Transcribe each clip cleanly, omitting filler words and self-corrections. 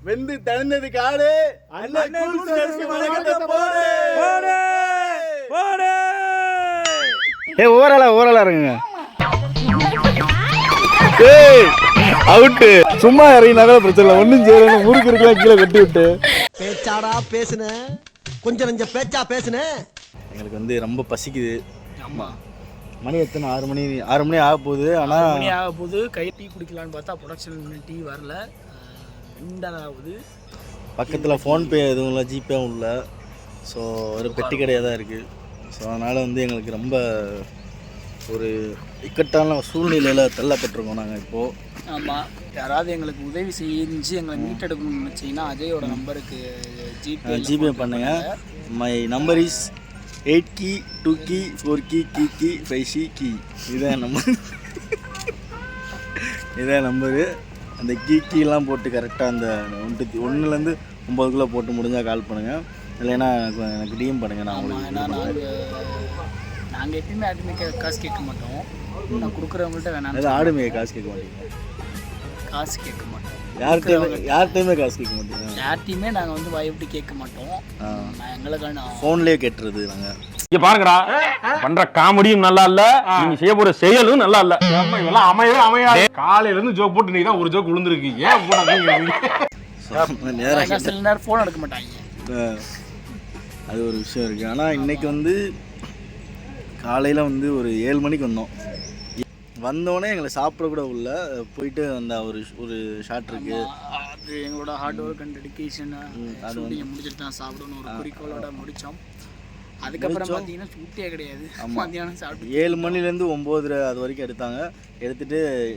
வெந்து தணிந்தது காடு. ஓரலா இருங்க. அவுட்டு. சும்மா இறங்கினாவே பிரச்சனை இல்லை. ஒன்றும் செய்யல. முறுக்கு இருக்கலாம் கீழே கட்டி விட்டு பேச்சாடா பேசுன, கொஞ்சம் நெஞ்சம் பேச்சா பேசுன. எங்களுக்கு வந்து ரொம்ப பசிக்குது. ஆமாம், மணி எத்தனை? 6 மணி ஆக போகுது. ஆனால் மணி ஆக போகுது. கை டீ குடிக்கலான்னு பார்த்தா ப்ரொடக்ஷன் டீ வரல. 2 ஆகுது. பக்கத்தில் ஃபோன்பே எதுவும் இல்லை, ஜிபேவும் இல்லை. ஸோ ஒரு பெட்டி கடையாக தான் இருக்குது. ஸோ அதனால் வந்து எங்களுக்கு ரொம்ப ஒரு இக்கட்டான சூழ்நிலையில் தள்ளப்பட்டிருக்கோம் நாங்கள் இப்போது. ஆமாம், யாராவது எங்களுக்கு உதவி செஞ்சு எங்களை மீட்டெடுக்கணும்னு நினச்சிங்கன்னா அஜயோட நம்பருக்கு ஜிபே பண்ணுங்கள். My number is 8 key 2 key 4 key key key 5 key. இதான் நம்பரு. அந்த கீலாம் போட்டு கரெக்டாக அந்த 1லேருந்து 9 போட்டு முடிஞ்சால் கால் பண்ணுங்கள். இல்லைன்னா எனக்கு டிஎம் பண்ணுங்கள். நான் உங்களுக்கு நாங்கள் எப்பயுமே யார்ட்டுமே காசு கேட்க மாட்டோம். நான் கொடுக்குறவங்கள்ட்ட வேணாம். அது ஆடுமே காசு கேட்க மாட்டீங்க. காசு கேட்க மாட்டோம். யார்கிட்டையுமே காசு கேட்க மாட்டீங்க. யார்ட்டையுமே நாங்கள் வந்து வாய் விட்டு கேட்க மாட்டோம். எங்களுக்கான ஃபோன்லேயே கேட்டுறது நாங்கள். இங்க பாருங்கடா, பண்ற காமெடியும் நல்லா இல்ல, நீங்க செய்ய போற செயலும் நல்லா இல்ல. இதெல்லாம் அமையாது. காலையில இருந்து ஜோக் போட்டு நீங்க தான் ஒரு ஜோக் விழுந்துருக்கு. ஏன் சில நேரம் ஃபோன் எடுக்க மாட்டாங்க. அது ஒரு விஷயம் இருக்குது. ஆனால் இன்றைக்கி வந்து காலையில் வந்து ஒரு 7 மணிக்கு வந்தோடனே எங்களை சாப்பிட கூட உள்ள போயிட்டு அந்த ஒரு ஷாட் இருக்குது. அது எங்களோட ஹார்ட் ஒர்க் அண்ட் டெடிக்கேஷன். அது வந்து முடிச்சுட்டு தான் சாப்பிடணும் ஒரு குறிக்கோளோட முடித்தோம். அதுக்கப்புறம் பார்த்தீங்கன்னா ஷூட்டே கிடையாது. மத்தியானம் சாப்பிட்டு 7 மணிலேருந்து 9 அது வரைக்கும்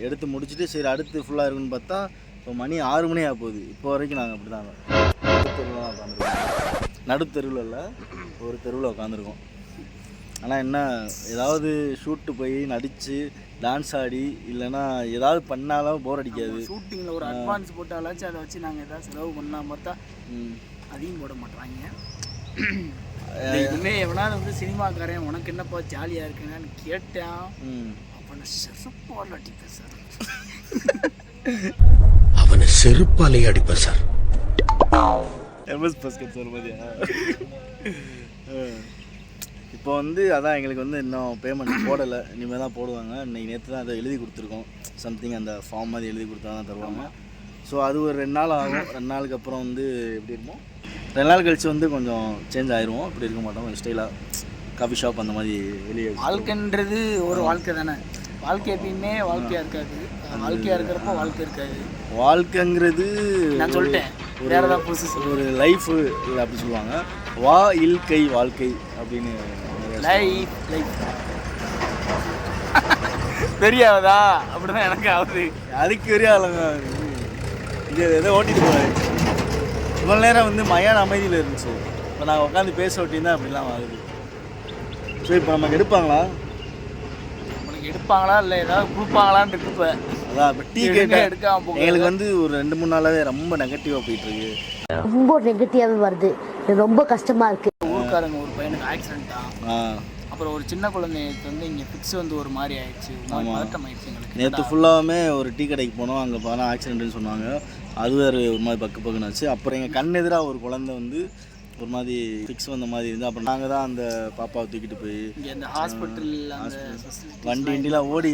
எடுத்து முடிச்சுட்டு சரி அடுத்து ஃபுல்லாக இருக்குன்னு பார்த்தா இப்போ மணி 6 மணி ஆக போகுது. இப்போ வரைக்கும் நாங்கள் அப்படி தாங்க தெருவில் உட்காந்துருக்கோம். நடுத்தெருவில் இல்லை, ஒரு தெருவில் உட்காந்துருக்கோம். ஆனால் என்ன, ஏதாவது ஷூட்டு போய் நடித்து டான்ஸ் ஆடி இல்லைன்னா ஏதாவது பண்ணாலும் போர் அடிக்காது. ஷூட்டிங்கில் ஒரு அட்வான்ஸ் போட்டாலாச்சும் அதை வச்சு நாங்கள் ஏதாவது செலவு பண்ணால் பார்த்தா அதையும் போட மாட்டாங்க. இதுவுமே எவனாவது வந்து சினிமாக்காரன் உனக்கு என்னப்பா ஜாலியாக இருக்குன்னு கேட்டேன். அவனை செருப்பால் அடிப்பேன் சார். அவனை செருப்பாலே அடிப்பேன் சார். எம்எஸ் பாஸ்கர் சார் மாதிரியா? இப்போ வந்து அதான் எங்களுக்கு வந்து இன்னும் பேமெண்ட் போடலை. இனிமேல் தான் போடுவாங்க. இன்றைக்கி நேற்று தான் அதை எழுதி கொடுத்துருக்கோம். சம்திங் அந்த ஃபார்ம் மாதிரி எழுதி கொடுத்தா தான் தருவாங்க. ஸோ அது ஒரு 2 நாள் ஆகும். 2 நாளுக்கு அப்புறம் வந்து எப்படி இருக்கும், 2 நாள் கழித்து வந்து கொஞ்சம் சேஞ்ச் ஆயிடுவோம். அப்படி இருக்க மாட்டோம். கொஞ்சம் ஸ்டைலாக காஃபி ஷாப் அந்த மாதிரி வெளியே. வாழ்க்கைன்றது ஒரு வாழ்க்கை தானே. வாழ்க்கை எப்பயுமே வாழ்க்கையாக இருக்காது. வாழ்க்கையாக இருக்கிறப்போ வாழ்க்கை இருக்காது. வாழ்க்கைங்கிறது நான் சொல்லிட்டேன், வேறு ஏதாவது புதுசு ஒரு லைஃபு அப்படி சொல்லுவாங்க. இல்கை வாழ்க்கை அப்படின்னு லைஃப் தெரியாதா? அப்படிதான் எனக்கு ஆகுது. அதுக்கு தெரியாதுங்க. இது எதோ ஓட்டிட்டு போவாரு. இவ்வளோ நேரம் வந்து மயான அமைதியில் இருந்துச்சு. இப்போ நாங்கள் உட்காந்து பேச ஓட்டின்னு அப்படிலாம் ஆகுது. ஸோ இப்போ நமக்கு எடுப்பாங்களா இல்லை ஏதாவது கொடுப்பாங்களான்னு இருக்கு. அதான் இப்போ டீ கேட்டால் எடுக்காம எங்களுக்கு வந்து ஒரு 2-3 நாளாகவே ரொம்ப நெகட்டிவாக போயிட்டு இருக்கு. ரொம்ப நெகட்டிவாகவே வருது. ரொம்ப கஷ்டமாக இருக்குது. ஊருக்காரங்க ஒரு பையனுக்கு ஆக்சிடென்ட்டா, அப்புறம் ஒரு சின்ன குழந்தைக்கு வந்து இங்கே ஃபிக்ஸ் வந்து ஒரு மாதிரி ஆயிடுச்சு. பதட்டம் ஆயிடுச்சு எங்களுக்கு. நேற்று ஃபுல்லாகவே ஒரு டீ கடைக்கு போனோம். அங்கே போனால் ஆக்சிடென்ட்னு சொன்னாங்க. அது வேறு ஒரு மாதிரி பக்குன்னு ஆச்சு. அப்புறம் எங்கள் கண் எதிராக ஒரு குழந்தை வந்து ஒரு மாதிரி ஃபிக்ஸ் வந்த மாதிரி இருந்து அப்புறம் நாங்கள் தான் அந்த பாப்பாவை தூக்கிட்டு போய் இந்த ஹாஸ்பிட்டல் வண்டிலாம் ஓடி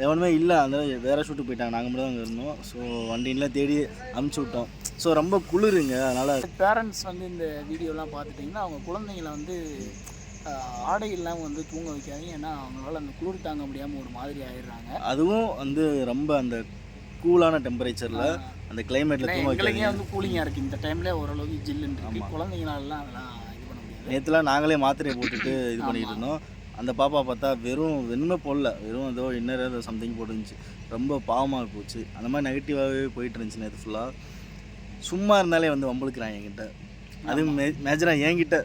எவனுமே இல்லை. அந்த வேறு ஷூட்டு போயிட்டாங்க. நாங்கள் மட்டும் தான் அங்கே இருந்தோம். ஸோ வண்டிலாம் தேடி அமுச்சு விட்டோம். ஸோ ரொம்ப குளிருங்க. அதனால் பேரண்ட்ஸ் வந்து இந்த வீடியோலாம் பார்த்துட்டிங்கன்னா அவங்க குழந்தைங்கள வந்து ஆடை இல்லாமல் வந்து தூங்க வைக்காதீங்க. ஏன்னா அவங்களால அந்த குளிர் தாங்க முடியாமல் ஒரு மாதிரி ஆயிடுறாங்க. அதுவும் வந்து ரொம்ப அந்த கூலான டெம்பரேச்சரில் அந்த கிளைமேட்டில் தூங்க வைக்காதீங்க. வந்து கூலிங்காக இருக்குது இந்த டைமில் ஓரளவுக்கு ஜில்லுன்னு இருக்குது. குழந்தைங்களாலாம் அதெல்லாம் இது பண்ண முடியாது. நேற்றுலாம் நாங்களே மாத்திரையை போட்டுட்டு இது பண்ணிகிட்டு இருந்தோம். அந்த பாப்பா பார்த்தா வெறும் வெண்மை போடல, வெறும் ஏதோ இன்னும் ஏதோ சம்திங் போட்டுருந்துச்சு. ரொம்ப பாவமாக போச்சு. அந்த மாதிரி நெகட்டிவாகவே போயிட்டு இருந்துச்சு நேற்று ஃபுல்லாக. சும்மா இருந்தாலே வந்து வம்பளுக்குறாங்க என்கிட்ட. அதுவும் மேஜராக என்கிட்ட.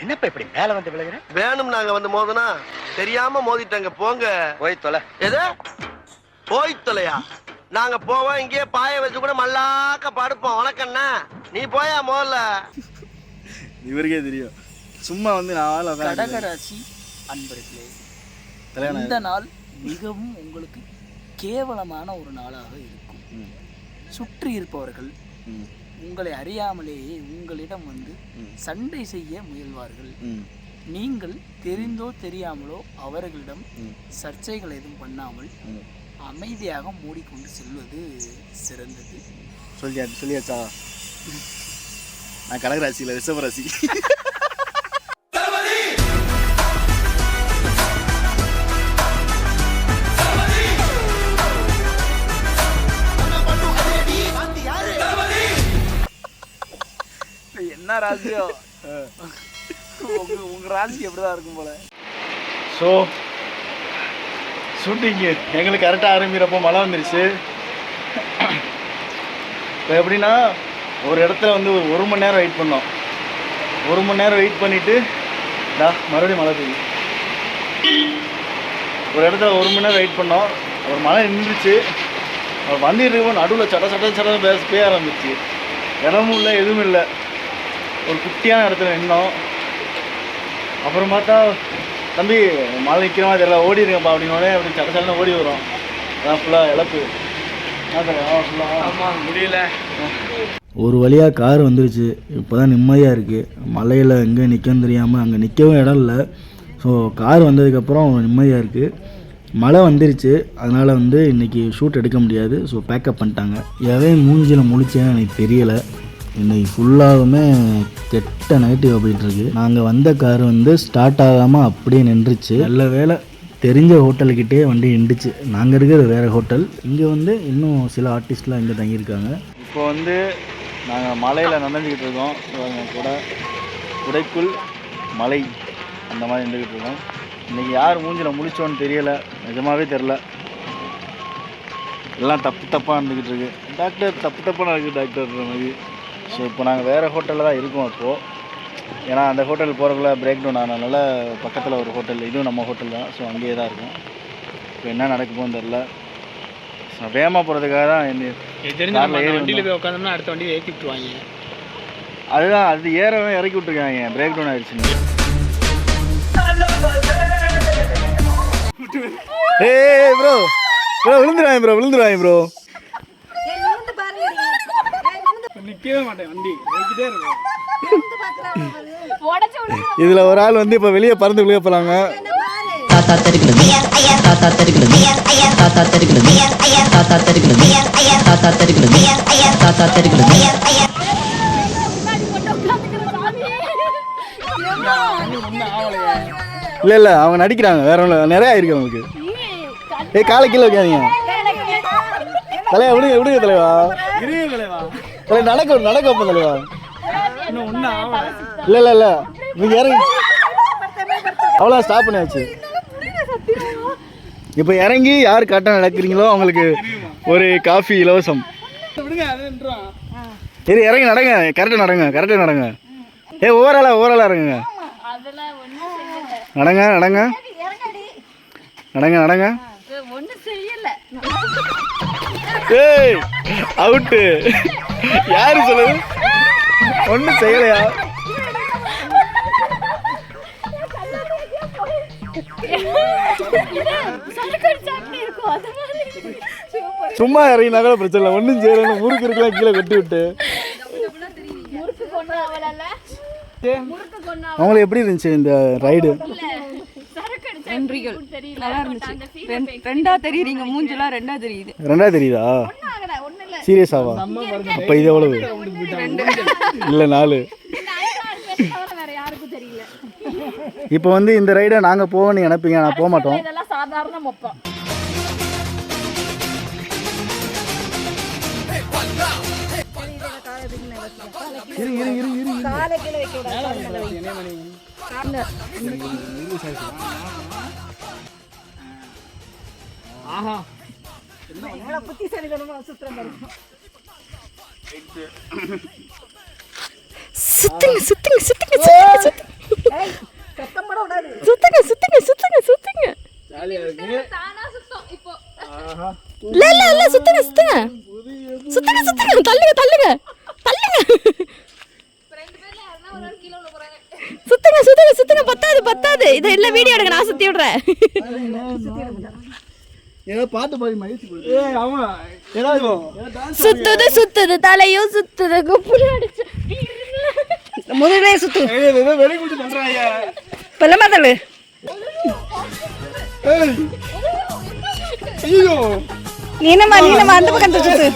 என்னப்பா இப்படி மேல வந்து விளையாடுற? வேணும் நாங்க வந்து மோதனா தெரியாம மோதிட்டாங்க. போங்க போய் தொலை. எது போய் தொலையா? நாங்க போவோம் இங்கே பாய வச்சு கூட மல்லாக்க படுப்போம். உனக்கண்ணா நீ போயா முதல்ல. இவருக்கே தெரியும். சும்மா வந்து கடகராசி அன்பர்களே, இந்த நாள் மிகவும் உங்களுக்கு கேவலமான ஒரு நாளாக இருக்கும். சுற்றி இருப்பவர்கள் உங்களை அறியாமலேயே உங்களிடம் வந்து சண்டை செய்ய முயல்வார்கள். நீங்கள் தெரிந்தோ தெரியாமலோ அவர்களிடம் சர்ச்சைகள் எதுவும் பண்ணாமல் அமைதியாக மூடிக்கொண்டு செல்வது சிறந்தது. சொல்லியாச்சா? நான் கடகராசியில் ரிஷபராசி. என்ன ராசியோ உங்க ராசி எப்படிதான் இருக்கும் போல. ஸோ ஷூட்டிங்கு எங்களுக்கு கரெக்டாக ஆரம்பிக்கிறப்போ மழை வந்துருச்சு. இப்போ எப்படின்னா ஒரு இடத்துல வந்து ஒரு மணி நேரம் வெயிட் பண்ணோம். 1 மணி நேரம் வெயிட் பண்ணிவிட்டு மறுபடியும் மழை பெய்யும். ஒரு இடத்துல 1 மணி நேரம் வெயிட் பண்ணோம். ஒரு மழை நின்றுச்சு. வந்துட்டு இருக்கோம், நடுவில் சட பெய்ய ஆரம்பிச்சு. இடமும் இல்லை, எதுவும் இல்லை. ஒரு குட்டியான இடத்துல நின்னோம். அப்புறம் பார்த்தா தம்பி மழை நிற்கிற மாதிரி தெரியல, ஓடிடுங்கப்பா அப்படின்னோடனே அப்படி சடச்சடன்னு ஓடி வரும். அதான் ஃபுல்லாக இழப்பு. ஆமாம், முடியல. ஒரு வழியாக கார் வந்துருச்சு. இப்போ தான் நிம்மதியாக இருக்குது. மலையில் எங்கே நிற்கன்னு தெரியாமல் அங்கே நிற்கவும் இடம் இல்லை. ஸோ கார் வந்ததுக்கப்புறம் நிம்மதியாக இருக்குது. மழை வந்துருச்சு, அதனால் வந்து இன்றைக்கி ஷூட் எடுக்க முடியாது. ஸோ பேக்கப் பண்ணிட்டாங்க. எவன் மூஞ்சியில் முழிச்சேன்னு எனக்கு தெரியலை. இன்றைக்கி ஃபுல்லாகவுமே கெட்ட நெகட்டிவ் போயிட்டுருக்கு. நாங்கள் வந்த கார் வந்து ஸ்டார்ட் ஆகாமல் அப்படியே நின்றுச்சு. நல்ல வேலை தெரிஞ்ச ஹோட்டலுக்கிட்டே வண்டி நின்றுச்சு. நாங்கள் இருக்கிறது வேறு ஹோட்டல். இங்கே வந்து இன்னும் சில ஆர்டிஸ்ட்லாம் இங்கே தங்கியிருக்காங்க. இப்போ வந்து நாங்கள் மலையில் நடந்துக்கிட்டு இருக்கோம். கூட குடைக்குள் மலை அந்த மாதிரி நின்றுக்கிட்டு இருக்கோம். இன்றைக்கி யார் மூஞ்சில் முழிச்சோன்னு தெரியலை, நிஜமாகவே தெரில. எல்லாம் தப்பாக இருந்துக்கிட்டு இருக்கு. டாக்டர் தப்பாக நடக்குது டாக்டர்ன்ற மாதிரி. ஸோ இப்போ நாங்கள் வேறு ஹோட்டலில் தான் இருக்கோம் இப்போது. ஏன்னா அந்த ஹோட்டல் போகிறக்குள்ள பிரேக் டவுன் ஆனதுனால பக்கத்தில் ஒரு ஹோட்டல், இதுவும் நம்ம ஹோட்டல் தான். ஸோ அங்கேயே தான் இருக்கும். இப்போ என்ன நடக்குமோன்னு தெரில. வேகமாக போகிறதுக்காக தான் வண்டியில் போய் உட்காந்தோம்னா அடுத்த வண்டியை ஏற்றி விட்டுருவாங்க. அதுதான், அது ஏறவே இறக்கி விட்டுருக்காங்க. பிரேக் டவுன் ஆகிடுச்சுன்னு. ஏய் ப்ரோ விழுந்துருவாங்க ப்ரோ. நிற்கவே மாட்டேன், வண்டி போய்கிட்டே இருக்கும். இதில் ஒரு ஆள் வந்து இப்போ வெளியே பறந்து விழுக போகிறாங்க. தாத்தா தெருக்கிறது தாத்தா தெருக்கிறது தாத்தா தெருக்கிறது தாத்தா தெருக்கிறது தாத்தா தெருக்கிறது தாத்தா தெருக்கிறது. இல்லை அவங்க நடிக்கிறாங்க, வேற ஒன்றும் நிறையா இருக்கு அவங்களுக்கு. காலை கீழே வைக்காதீங்க. தலைவா விடுங்க தலைவா. நடக்க வைப்ப தலைவா. இல்லை நீங்க இறங்கி அவ்வளோ ஸ்டாப் பண்ணியாச்சு. இப்போ இறங்கி யார் கரெக்டாக நடக்கிறீங்களோ அவங்களுக்கு ஒரு காஃபி இலவசம். இறங்கி நடங்க, கரெக்டாக நடங்க. ஓவராலாக இறங்குங்க. நடங்க. ஏய் அவுட்டு. யாரு சொல்லுது? ஒன்றும் செய்யலையா? சும்மா இறங்கினா கூட பிரச்சனை இல்லை, ஒன்றும் செய்யல. முறுக்கு இருக்கலாம் கீழே கொட்டி விட்டு. அவங்களுக்கு எப்படி இருந்துச்சு இந்த ரைடு? ரெண்டா தெரியுறீங்க, மூஞ்செல்லாம் ரெண்டா தெரியுதா? சீரியஸாவா? அப்ப இது எவ்வளவு? இல்ல 4. இப்போ வந்து இந்த ரைடை நாங்க போவோம்னு நினைப்பீங்க, நான் போக மாட்டோம். சுத்துங்க. பத்தாது. இது இல்ல வீடியோ எடுக்க, நான் சுத்தி விடுறேன். ஏதோ பாட்டு பாடி மகிழ்ச்சி. சுத்துது சுத்துது தலையும் சுத்துது குப்புல அடிச்சு முதலே சுத்து பல்லமா தள்ளு நீனமா அந்த பக்கம் சுத்து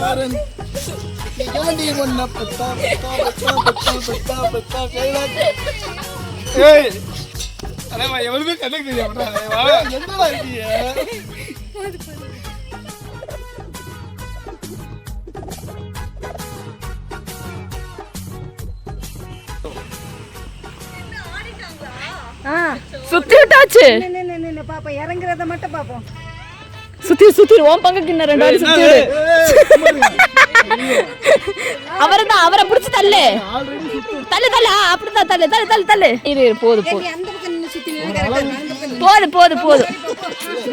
சுத்தி விட்டாச்சு பாப்பா இறங்குறத மட்டும் பாப்போம். சுத்தி சுத்தி ஓம் பங்குக்கு இன்னும் 2 வாட்டி சுத்தி விடு. அவர்தான் அவரை பிடிச்சு தள்ளு தள்ளு தள்ளு அப்படிதான் தள்ளு தள்ளு தள்ளு தள்ளு இரு போதும் போதும் அந்த பக்கம் நின்னு சுத்தி நின்னு கரெக்டா போதும் போதும் போதும்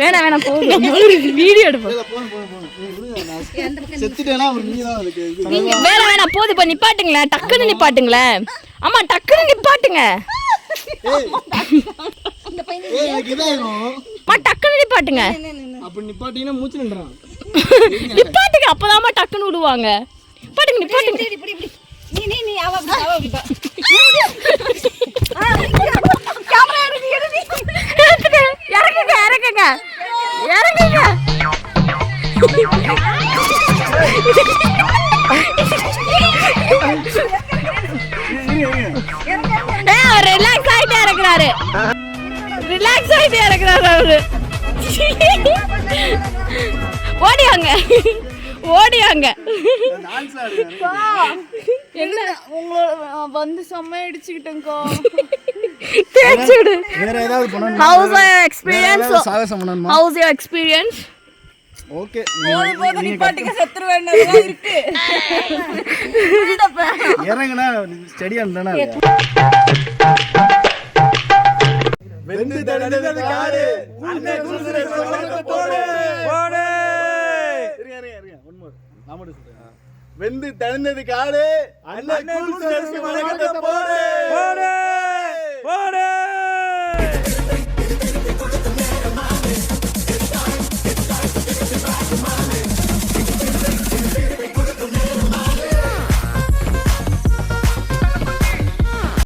வேணாம் வேணாம் போதும் வீடியோ எடுப்போம் வேணாம் வேணாம் போதும் இப்போ நிப்பாட்டுங்களேன் டக்குன்னு நிப்பாட்டுங்களேன் ஆமா டக்குன்னு நிப்பாட்டுங்க டக்குன்னு நிப்பாட்டுங்க நிப்பாட்டுங்க அப்பதாம்மா டக்குன்னு விடுவாங்க நிப்பாட்டுங்க நிப்பாட்டுங்க நீ அவ அப்படி கேமரா எடுங்க இறங்குங்க இறங்குங்க இறங்குங்க ரிலாக்ஸ் ஆயிட்டே இறக்குறாரு ரிலாக்ஸ் ஆயிட்டே இறக்குறாரு அவரு ஓடியாங்க ஓடியாங்க என்ன உங்களை வந்து செம்ம அடிச்சுக்கிட்டேங்கோ தேய்ச்சி விடு வேற ஏதாவது பண்ணணும் ஹவுஸ் எக்ஸ்பீரியன்ஸ் சாகசம் பண்ணணுமா ஹவுஸ் யுவர் எக்ஸ்பீரியன்ஸ் ஓகே போது நிப்பாட்டுங்க செத்துருவேன்னதுலாம் இருக்கு இறங்குனா ஸ்டெடியா இருந்தானே வெந்து தடுந்தது காடு அண்ணே குருசுரே சமரத்தை போடு போடு இருங்க ஒன் மோர் நான் மட்டும் சொல்றேன் வெந்து தடுந்தது காடு அண்ணே குருசுரே சமரத்தை போடு போடு போடு